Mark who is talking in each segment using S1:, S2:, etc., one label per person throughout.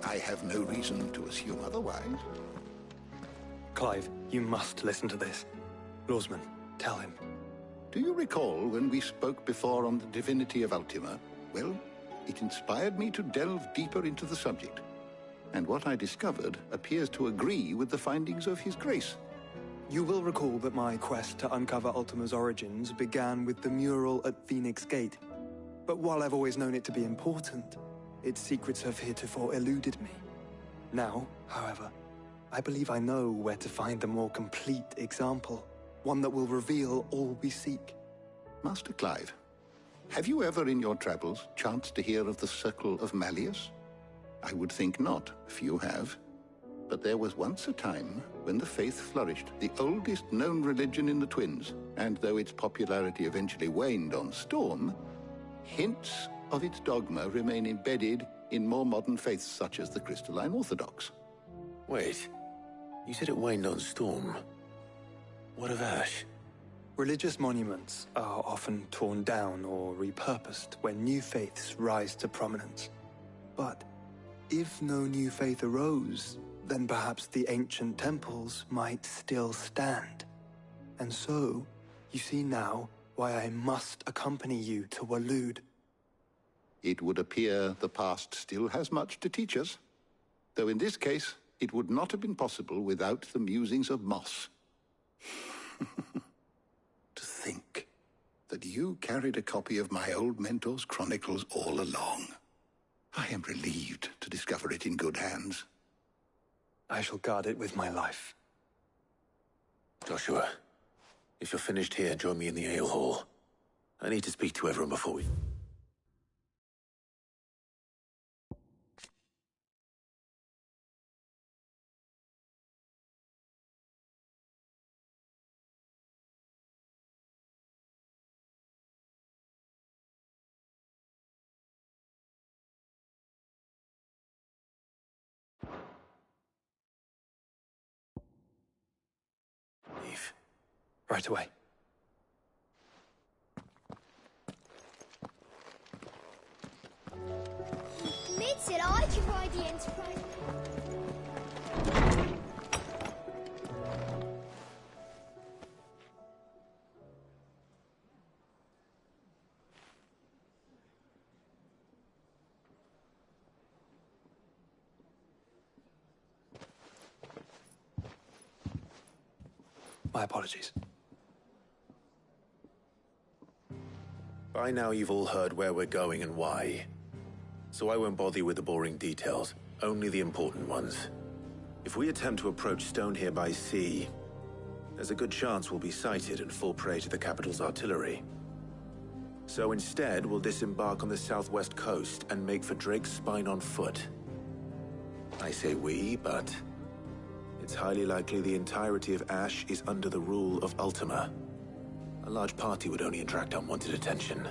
S1: I have no reason to assume otherwise.
S2: Clive, you must listen to this. Lawsman, tell him.
S1: Do you recall when we spoke before on the divinity of Ultima? Well, it inspired me to delve deeper into the subject. And what I discovered appears to agree with the findings of His Grace.
S2: You will recall that my quest to uncover Ultima's origins began with the mural at Phoenix Gate. But while I've always known it to be important, its secrets have heretofore eluded me. Now, however, I believe I know where to find the more complete example, one that will reveal all we seek.
S1: Master Clive, have you ever in your travels chanced to hear of the Circle of Malleus? I would think not, few have. But there was once a time when the faith flourished, the oldest known religion in the Twins, and though its popularity eventually waned on Storm, hints of its dogma remain embedded in more modern faiths such as the Crystalline Orthodox.
S3: Wait, you said it waned on Storm. What of Ash?
S2: Religious monuments are often torn down or repurposed when new faiths rise to prominence. But if no new faith arose, then perhaps the ancient temples might still stand. And so, you see now why I must accompany you to Waloed.
S1: It would appear the past still has much to teach us, though in this case, it would not have been possible without the musings of Moss. To think that you carried a copy of my old mentor's chronicles all along. I am relieved to discover it in good hands.
S2: I shall guard it with my life.
S3: Joshua, if you're finished here, join me in the ale hall. I need to speak to everyone before we... leave.
S2: Right away.
S4: Mid said I could ride the Enterprise.
S2: My apologies.
S3: By now you've all heard where we're going and why. So I won't bother you with the boring details, only the important ones. If we attempt to approach Stone here by sea, there's a good chance we'll be sighted and fall prey to the capital's artillery. So instead, we'll disembark on the southwest coast and make for Drake's Spine on foot. I say we, but it's highly likely the entirety of Ash is under the rule of Ultima. A large party would only attract unwanted attention,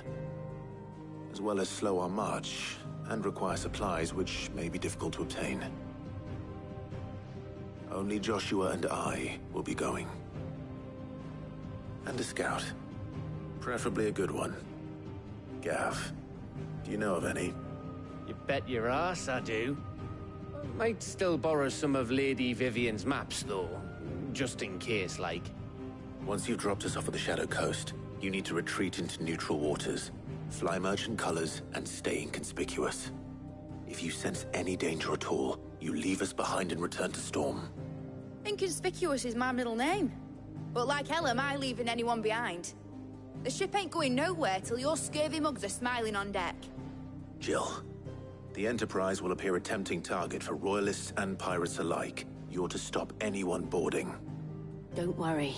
S3: as well as slow our march and require supplies which may be difficult to obtain. Only Joshua and I will be going. And a scout. Preferably a good one. Gav, do you know of any?
S5: You bet your ass I do. Might still borrow some of Lady Vivian's maps, though. Just in case, like.
S3: Once you've dropped us off at the Shadow Coast, you need to retreat into neutral waters, fly merchant colors, and stay inconspicuous. If you sense any danger at all, you leave us behind and return to Storm.
S6: Inconspicuous is my middle name. But like hell am I leaving anyone behind. The ship ain't going nowhere till your scurvy mugs are smiling on deck.
S3: Jill, The Enterprise will appear a tempting target for royalists and pirates alike. You're to stop anyone boarding.
S7: Don't worry.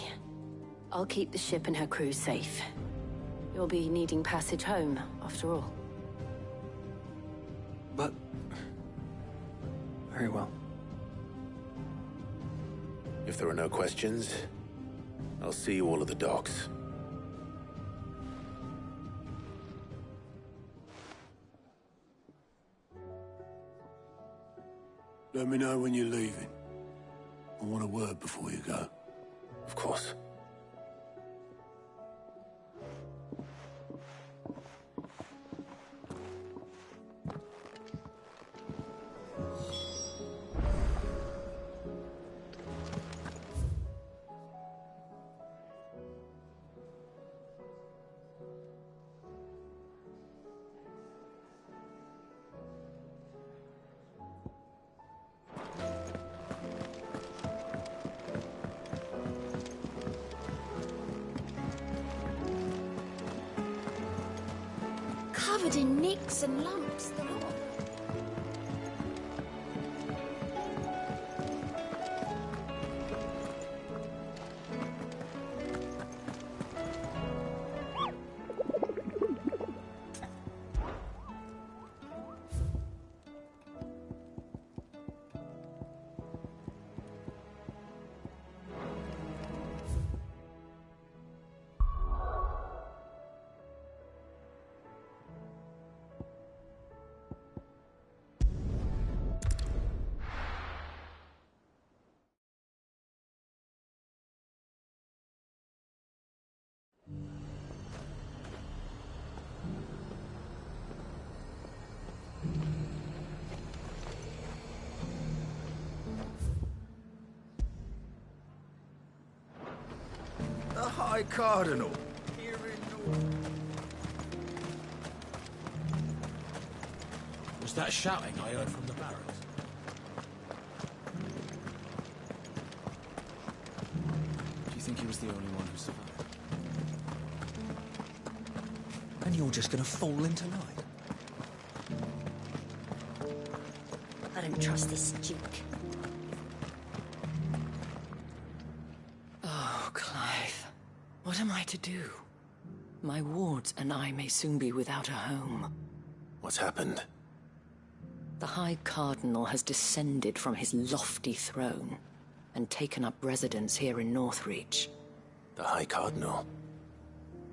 S7: I'll keep the ship and her crew safe. You'll be needing passage home, after all.
S2: But... very well.
S3: If there are no questions, I'll see you all at the docks.
S8: Let me know when you're leaving. I want a word before you go.
S3: Of course.
S4: Covered in nicks and lumps, the lot.
S9: The High Cardinal.
S10: Was that shouting I heard from the barracks? Do you think he was the only one who survived? And you're just gonna fall in tonight?
S7: I don't trust this Duke. Oh, Clive. What am I to do? My wards and I may soon be without a home.
S3: What's happened?
S7: The High Cardinal has descended from his lofty throne and taken up residence here in Northreach.
S3: The High Cardinal?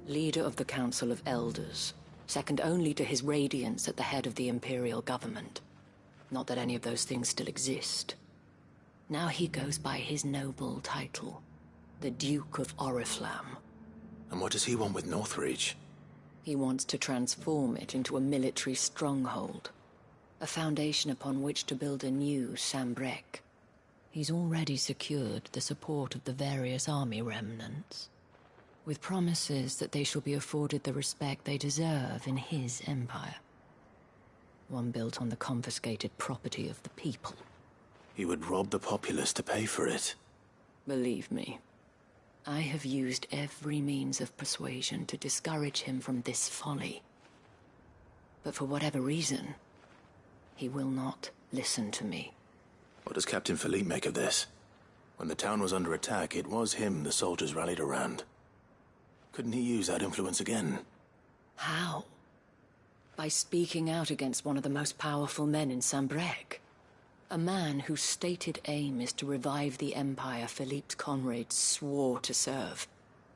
S7: Leader of the Council of Elders, second only to his Radiance at the head of the Imperial government. Not that any of those things still exist. Now he goes by his noble title, the Duke of Oriflamme.
S3: And what does he want with Northreach?
S7: He wants to transform it into a military stronghold, a foundation upon which to build a new Sambrec. He's already secured the support of the various army remnants, with promises that they shall be afforded the respect they deserve in his empire. One built on the confiscated property of the people.
S3: He would rob the populace to pay for it.
S7: Believe me, I have used every means of persuasion to discourage him from this folly. But for whatever reason, he will not listen to me.
S3: What does Captain Philippe make of this? When the town was under attack, it was him the soldiers rallied around. Couldn't he use that influence again?
S7: How? By speaking out against one of the most powerful men in Sambrec. A man whose stated aim is to revive the empire Philippe's comrades swore to serve,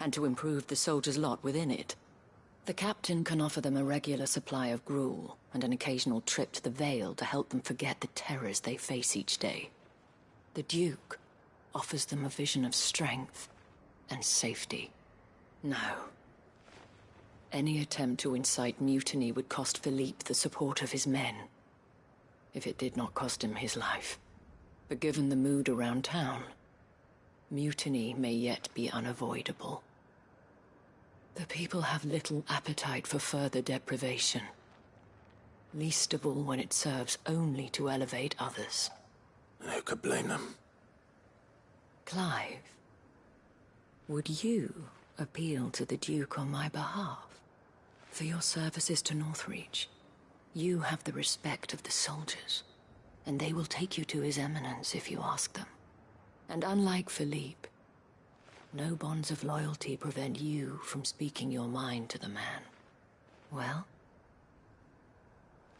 S7: and to improve the soldiers' lot within it. The captain can offer them a regular supply of gruel, and an occasional trip to the Vale to help them forget the terrors they face each day. The Duke offers them a vision of strength and safety. No. Any attempt to incite mutiny would cost Philippe the support of his men, if it did not cost him his life. But given the mood around town, mutiny may yet be unavoidable. The people have little appetite for further deprivation, least of all when it serves only to elevate others.
S3: And who could blame them?
S7: Clive, would you appeal to the Duke on my behalf for your services to Northreach? You have the respect of the soldiers, and they will take you to His Eminence if you ask them. And unlike Philippe, no bonds of loyalty prevent you from speaking your mind to the man. Well,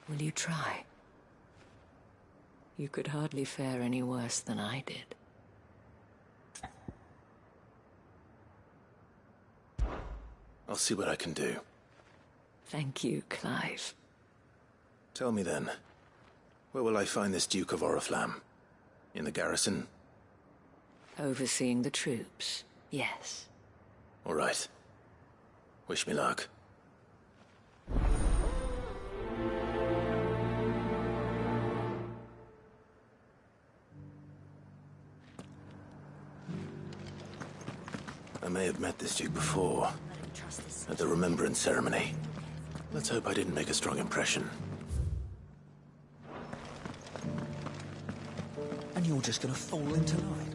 S7: will you try? You could hardly fare any worse than I did.
S3: I'll see what I can do.
S7: Thank you, Clive.
S3: Tell me then, where will I find this Duke of Oriflamme? In the garrison?
S7: Overseeing the troops, yes.
S3: All right. Wish me luck. I may have met this Duke before, at the Remembrance Ceremony. Let's hope I didn't make a strong impression.
S10: And you're just gonna fall into line.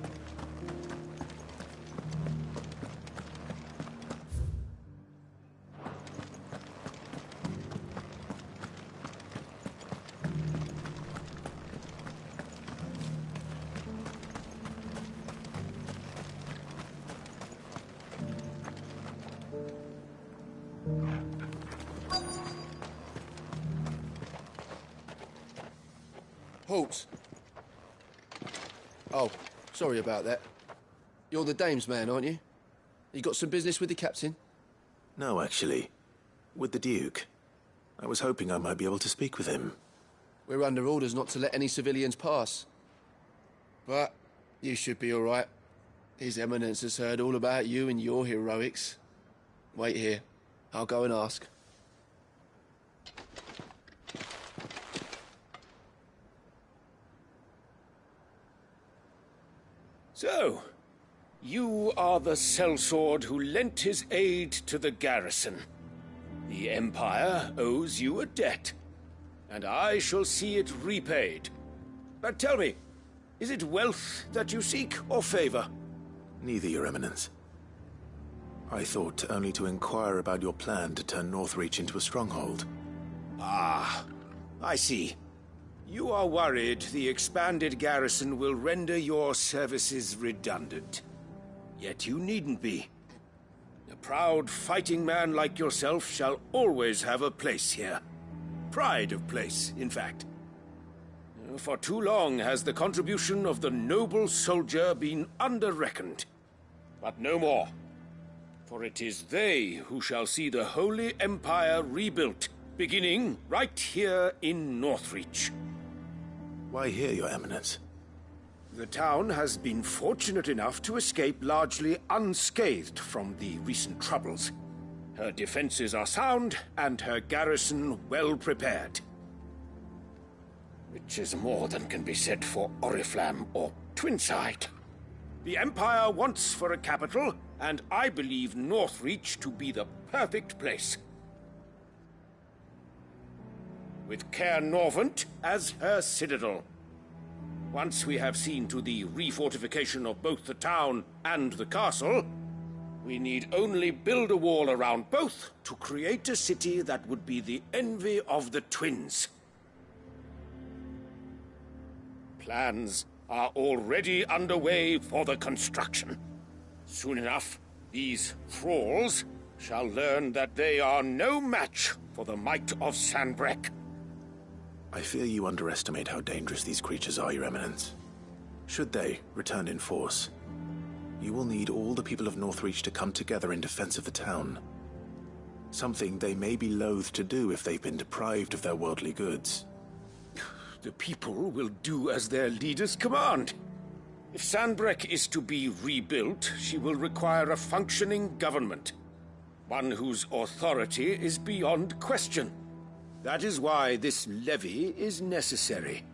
S11: Halt! Oh, sorry about that. You're the dame's man, aren't you? You got some business with the captain?
S3: No, actually. With the Duke. I was hoping I might be able to speak with him.
S11: We're under orders not to let any civilians pass. But you should be all right. His Eminence has heard all about you and your heroics. Wait here. I'll go and ask.
S12: So, you are the sellsword who lent his aid to the garrison. The Empire owes you a debt, and I shall see it repaid. But tell me, is it wealth that you seek, or favor?
S3: Neither, Your Eminence. I thought only to inquire about your plan to turn Northreach into a stronghold.
S12: Ah, I see. You are worried the expanded garrison will render your services redundant. Yet you needn't be. A proud fighting man like yourself shall always have a place here. Pride of place, in fact. For too long has the contribution of the noble soldier been under-reckoned. But no more. For it is they who shall see the Holy Empire rebuilt, beginning right here in Northreach.
S3: Why here, Your Eminence?
S12: The town has been fortunate enough to escape largely unscathed from the recent troubles. Her defenses are sound, and her garrison well prepared. Which is more than can be said for Oriflamme or Twinside. The Empire wants for a capital, and I believe Northreach to be the perfect place. With Caer Norvent as her citadel. Once we have seen to the refortification of both the town and the castle, we need only build a wall around both to create a city that would be the envy of the twins. Plans are already underway for the construction. Soon enough, these thralls shall learn that they are no match for the might of Sanbreque.
S3: I fear you underestimate how dangerous these creatures are, Your Eminence. Should they return in force, you will need all the people of Northreach to come together in defense of the town. Something they may be loath to do if they've been deprived of their worldly goods.
S12: The people will do as their leaders command. If Sanbreque is to be rebuilt, she will require a functioning government. One whose authority is beyond question. That is why this levy is necessary.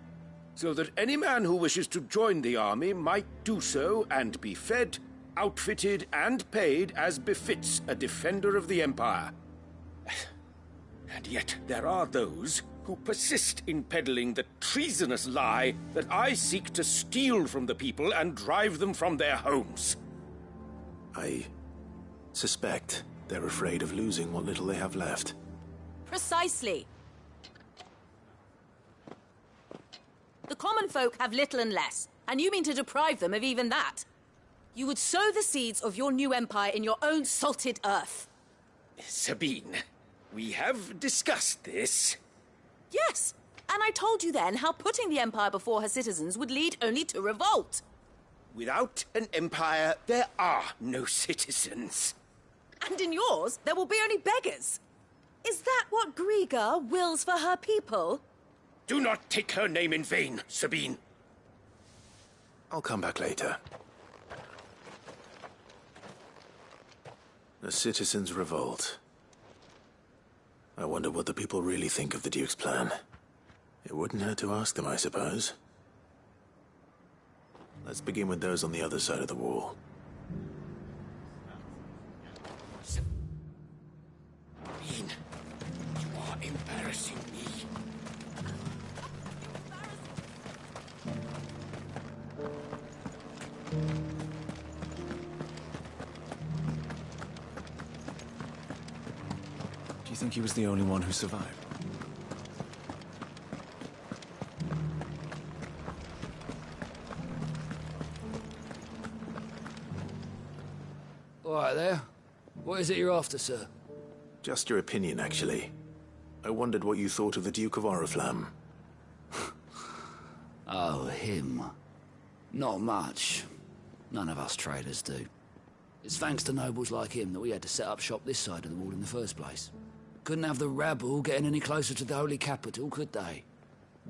S12: So that any man who wishes to join the army might do so and be fed, outfitted, and paid as befits a defender of the Empire. And yet there are those who persist in peddling the treasonous lie that I seek to steal from the people and drive them from their homes.
S3: I suspect they're afraid of losing what little they have left.
S6: Precisely.
S13: the common folk have little and less, and you mean to deprive them of even that. You would sow the seeds of your new empire in your own salted earth.
S12: Sabine, we have discussed this.
S13: Yes, and I told you then how putting the empire before her citizens would lead only to revolt.
S12: Without an empire, there are no citizens.
S13: And in yours, there will be only beggars. Is that what Griga wills for her people?
S12: Do not take her name in vain, Sabine.
S3: I'll come back later. The citizens revolt. I wonder what the people really think of the Duke's plan. It wouldn't hurt to ask them, I suppose. Let's begin with those on the other side of the wall.
S12: Sabine, you are embarrassing me.
S14: Do you think he was the only one who survived?
S10: All right there. What is it you're after, sir?
S3: Just your opinion, actually. I wondered what you thought of the Duke of Oriflamme.
S10: Oh, him. Not much. None of us traders do. It's thanks to nobles like him that we had to set up shop this side of the wall in the first place. Couldn't have the rabble getting any closer to the holy capital, could they?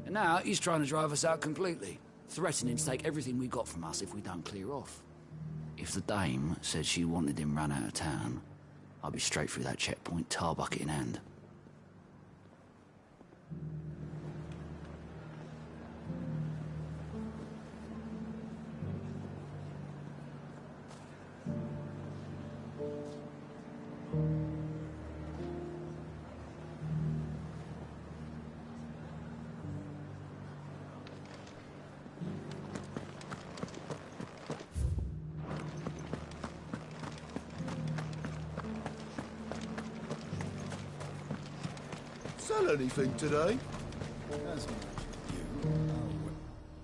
S10: And now he's trying to drive us out completely, threatening to take everything we got from us if we don't clear off. If the dame said she wanted him run out of town, I'd be straight through that checkpoint, tar bucket in hand.
S8: Sell anything today?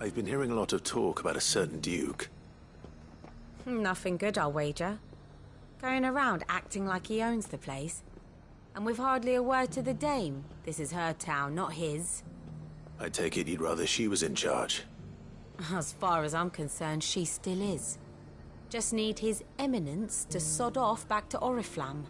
S3: I've been hearing a lot of talk about a certain Duke.
S15: Nothing good, I'll wager. Going around acting like he owns the place. And with hardly a word to the dame. This is her town, not his.
S3: I take it you'd rather she was in charge.
S15: As far as I'm concerned, she still is. Just need his eminence to sod off back to Oriflamme.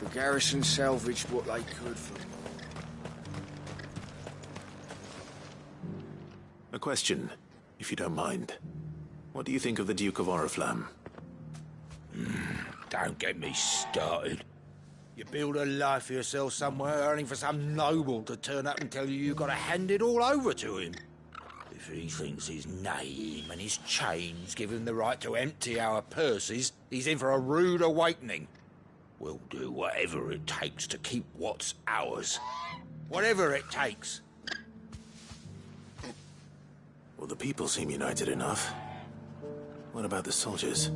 S9: The garrison salvaged what they could from...
S3: A question, if you don't mind. What do you think of the Duke of Oriflamme?
S9: Don't get me started. You build a life for yourself somewhere, only for some noble to turn up and tell you you've got to hand it all over to him. If he thinks his name and his chains give him the right to empty our purses, he's in for a rude awakening. We'll do whatever it takes to keep what's ours. Whatever it takes.
S3: Well, the people seem united enough. What about the soldiers?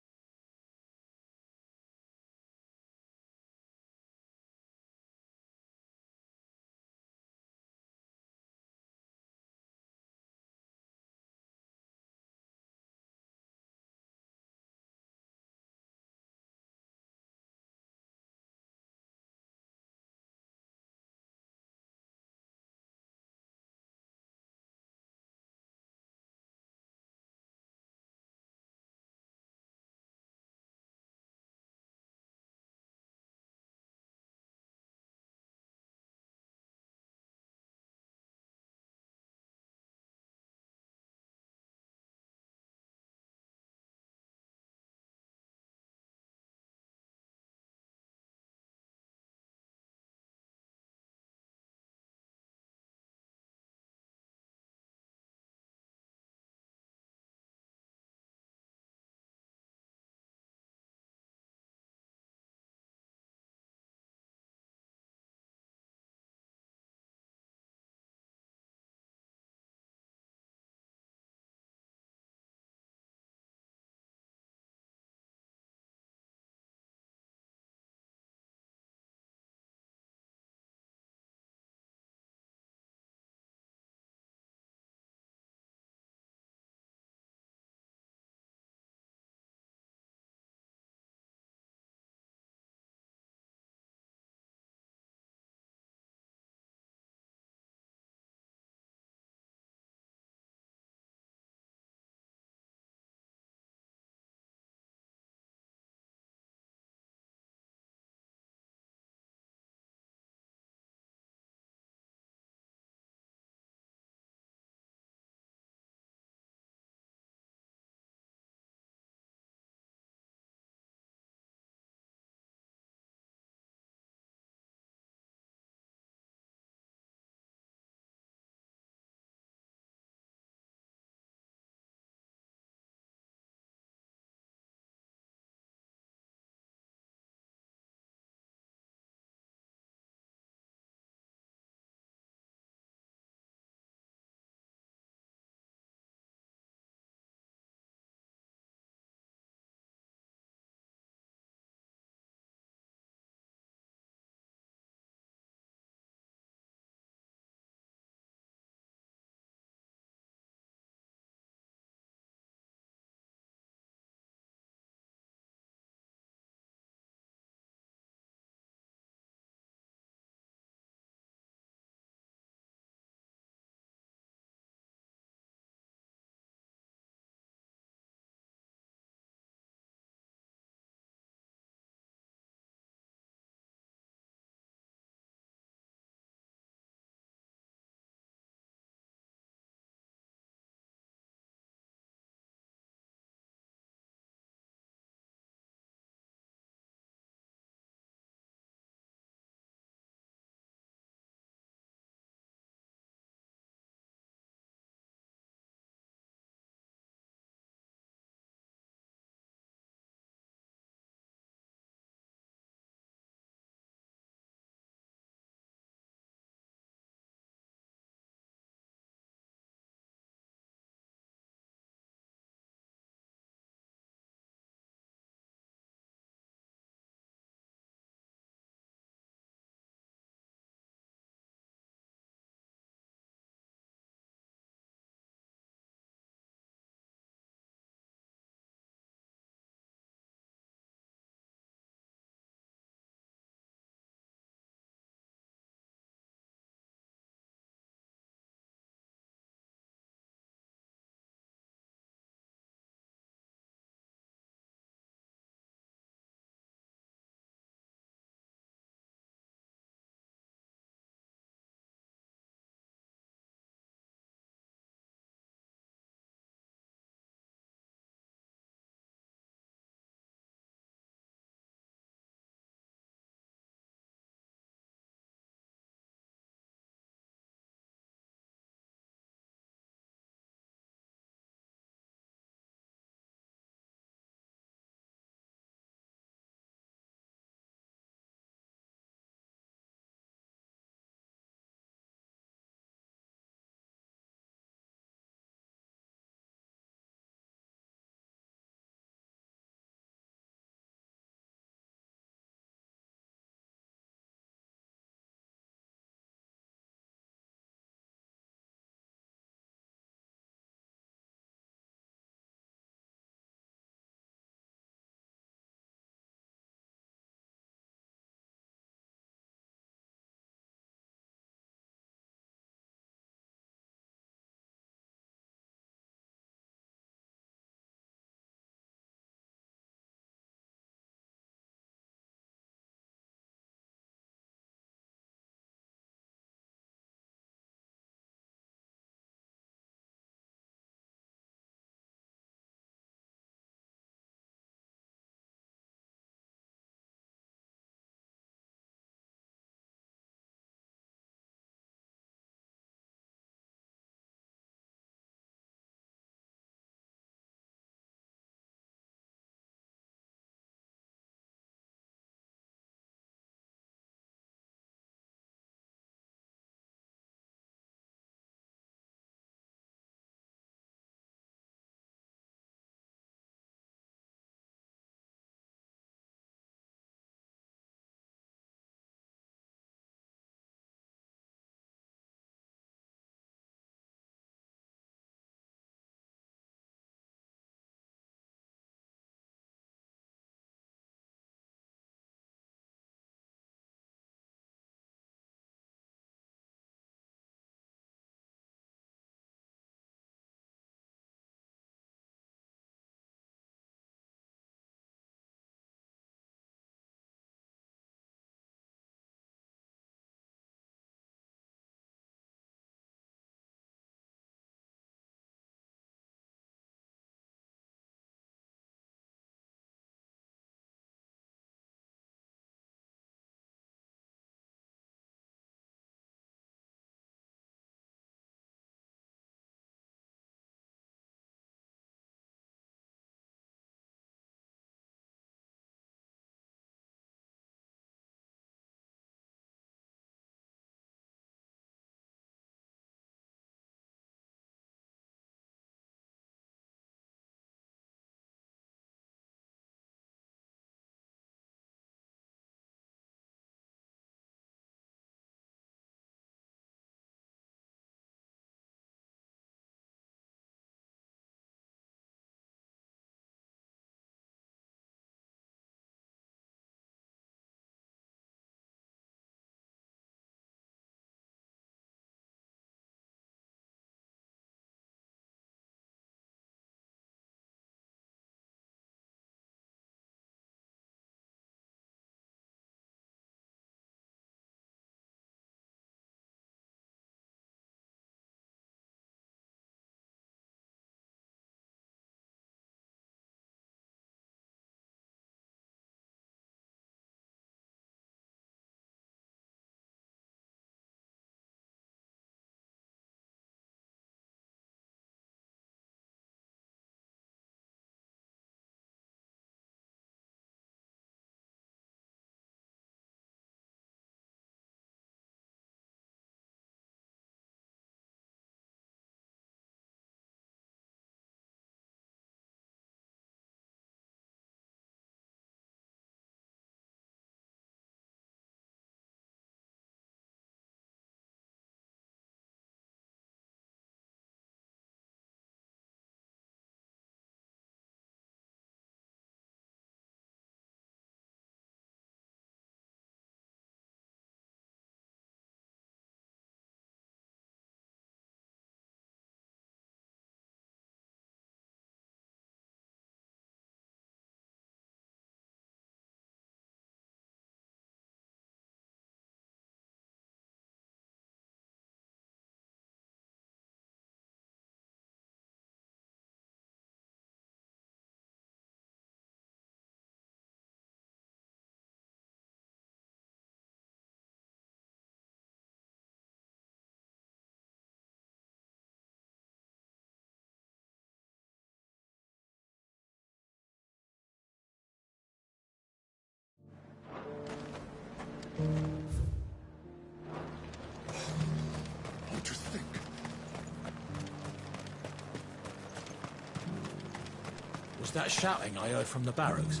S9: Was that shouting I heard from the barracks?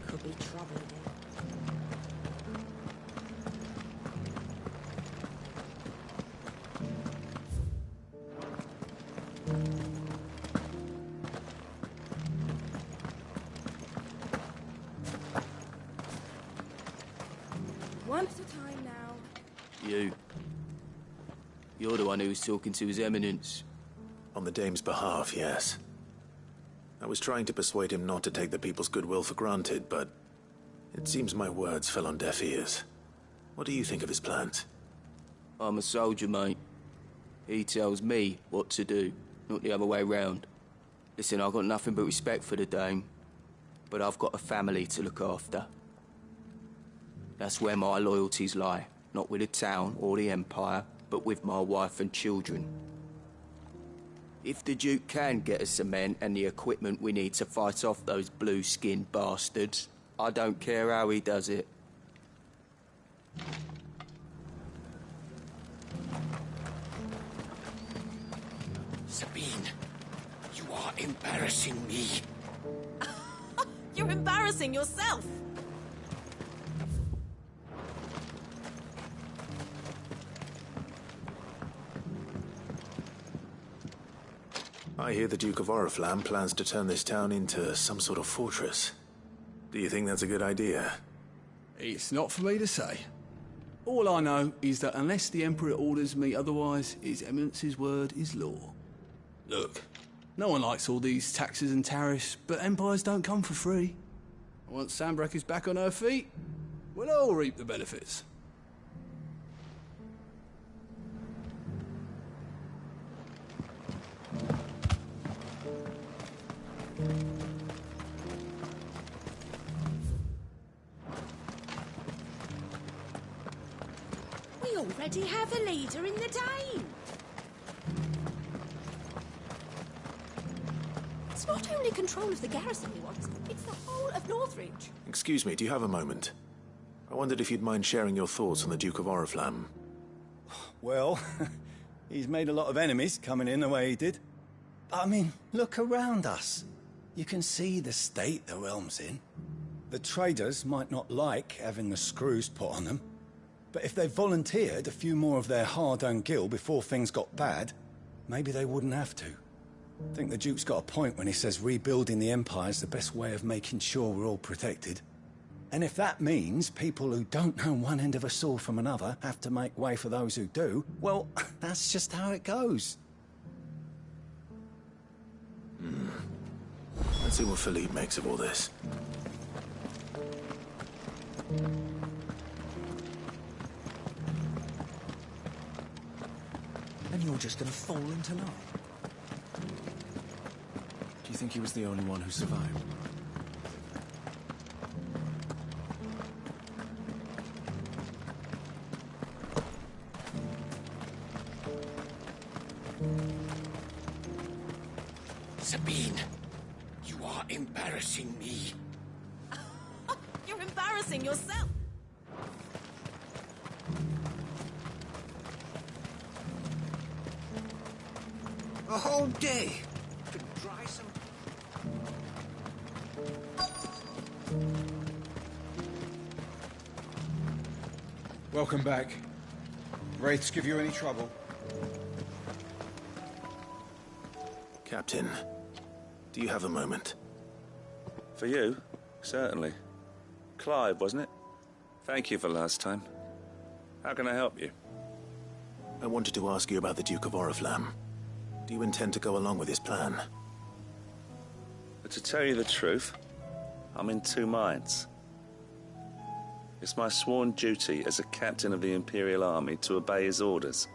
S15: Could be trouble there.
S6: One at a time now.
S11: You. You're the one who was talking to His Eminence.
S3: On the Dame's behalf, yes. I was trying to persuade him not to take the people's goodwill for granted, but it seems my words fell on deaf ears. What do you think of his plans?
S11: I'm a soldier, mate. He tells me what to do, not the other way round. Listen, I've got nothing but respect for the Dame, but I've got a family to look after. That's where my loyalties lie, not with the town or the Empire, but with my wife and children. If the Duke can get us cement and the equipment we need to fight off those blue-skinned bastards, I don't care how he does it.
S12: Sabine, you are embarrassing me.
S13: You're embarrassing yourself.
S3: I hear the Duke of Oriflamme plans to turn this town into some sort of fortress. Do you think that's a good idea?
S8: It's not for me to say. All I know is that unless the Emperor orders me otherwise, His Eminence's word is law. Look, no one likes all these taxes and tariffs, but empires don't come for free. Once Sanbreque is back on her feet, we'll all reap the benefits.
S4: We already have a leader in the Dane. It's not only control of the garrison he wants, it's the whole of Northridge.
S3: Excuse me, do you have a moment? I wondered if you'd mind sharing your thoughts on the Duke of Oriflamme.
S16: Well, he's made a lot of enemies coming in the way he did. But, I mean, look around us. You can see the state the realm's in. The traders might not like having the screws put on them, but if they volunteered a few more of their hard-earned gil before things got bad, maybe they wouldn't have to. I think the Duke's got a point when he says rebuilding the Empire's the best way of making sure we're all protected. And if that means people who don't know one end of a sword from another have to make way for those who do, well, that's just how it goes.
S3: Let's see what Philippe makes of all this.
S14: And you're just gonna fall into line? Do you think he was the only one who survived?
S12: Sabine, you are embarrassing me.
S13: You're embarrassing yourself.
S9: A whole day to dry some...
S17: Welcome back. Wraiths give you any trouble?
S3: Captain, do you have a moment?
S18: For you? Certainly. Clive, wasn't it? Thank you for last time. How can I help you?
S3: I wanted to ask you about the Duke of Oriflamme. Do you intend to go along with his plan?
S18: But to tell you the truth, I'm in two minds. It's my sworn duty as a captain of the Imperial Army to obey his orders.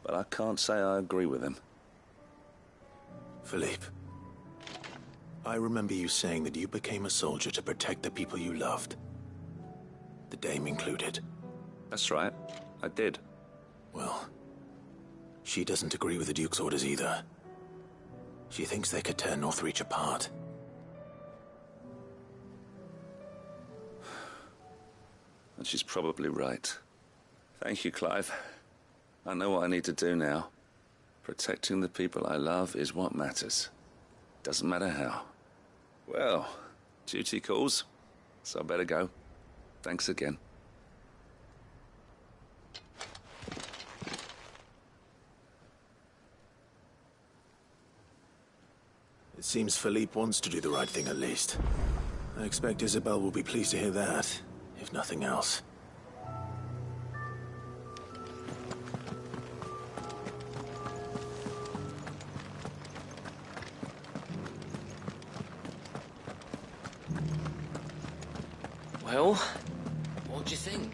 S18: But I can't say I agree with him.
S3: Philippe, I remember you saying that you became a soldier to protect the people you loved. The Dame included.
S18: That's right, I did.
S3: Well, she doesn't agree with the Duke's orders either. She thinks they could tear Northreach apart.
S18: And she's probably right. Thank you, Clive. I know what I need to do now. Protecting the people I love is what matters. Doesn't matter how. Well, duty calls, so I better go. Thanks again.
S3: It seems Philippe wants to do the right thing at least. I expect Isabel will be pleased to hear that, if nothing else.
S5: Well, what do you think?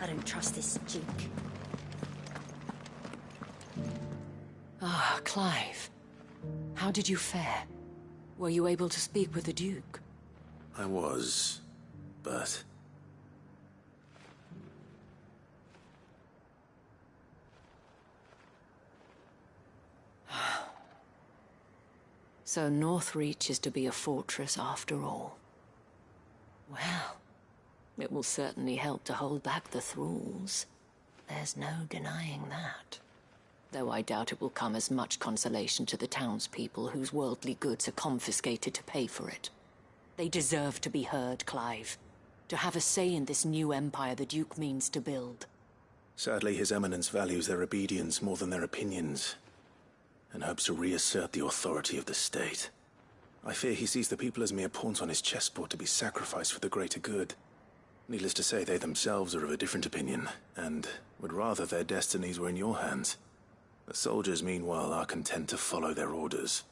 S4: I don't trust this Duke.
S7: Ah, Clive. How did you fare? Were you able to speak with the Duke?
S3: I was, but...
S7: So Northreach is to be a fortress after all. Well, it will certainly help to hold back the thralls. There's no denying that. Though I doubt it will come as much consolation to the townspeople whose worldly goods are confiscated to pay for it. They deserve to be heard, Clive. To have a say in this new empire the Duke means to build.
S3: Sadly, His Eminence values their obedience more than their opinions, and hopes to reassert the authority of the state. I fear he sees the people as mere pawns on his chessboard to be sacrificed for the greater good. Needless to say, they themselves are of a different opinion, and would rather their destinies were in your hands. The soldiers, meanwhile, are content to follow their orders.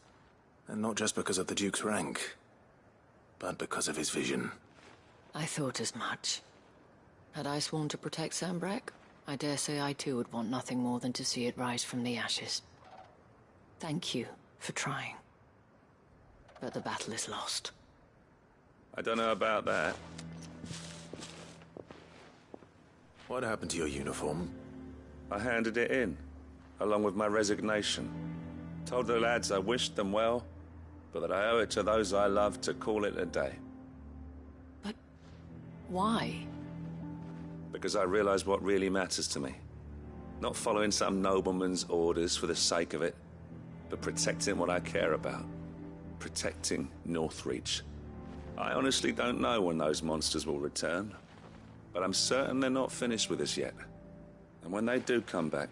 S3: And not just because of the Duke's rank, but because of his vision.
S7: I thought as much. Had I sworn to protect Sanbreque, I dare say I too would want nothing more than to see it rise from the ashes. Thank you for trying. But the battle is lost.
S18: I don't know about that.
S3: What happened to your uniform?
S18: I handed it in, along with my resignation. Told the lads I wished them well, but that I owe it to those I love to call it a day.
S7: But why?
S18: Because I realized what really matters to me. Not following some nobleman's orders for the sake of it, but protecting what I care about. Protecting Northreach. I honestly don't know when those monsters will return, but I'm certain they're not finished with us yet. And when they do come back,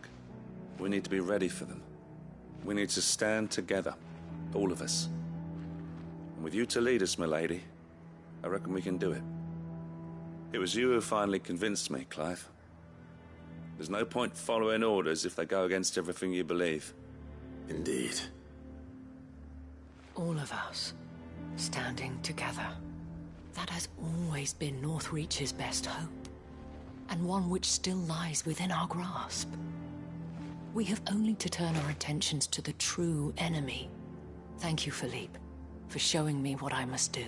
S18: we need to be ready for them. We need to stand together, all of us. And with you to lead us, milady, I reckon we can do it. It was you who finally convinced me, Clive. There's no point following orders if they go against everything you believe.
S3: Indeed.
S7: All of us, standing together. That has always been Northreach's best hope, and one which still lies within our grasp. We have only to turn our attentions to the true enemy. Thank you, Philippe, for showing me what I must do.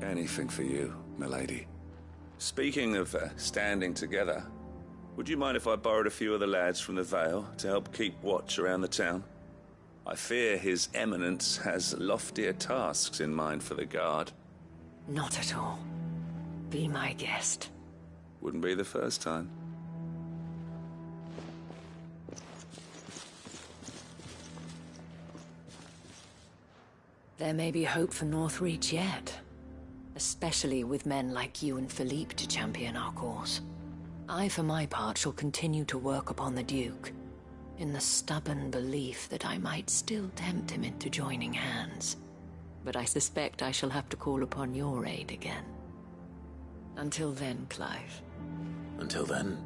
S18: Anything for you, milady. Speaking of standing together, would you mind if I borrowed a few of the lads from the Vale to help keep watch around the town? I fear His Eminence has loftier tasks in mind for the guard.
S7: Not at all. Be my guest.
S18: Wouldn't be the first time.
S7: There may be hope for Northreach yet. Especially with men like you and Philippe to champion our cause. I, for my part, shall continue to work upon the Duke, in the stubborn belief that I might still tempt him into joining hands. But I suspect I shall have to call upon your aid again. Until then, Clive.
S3: Until then?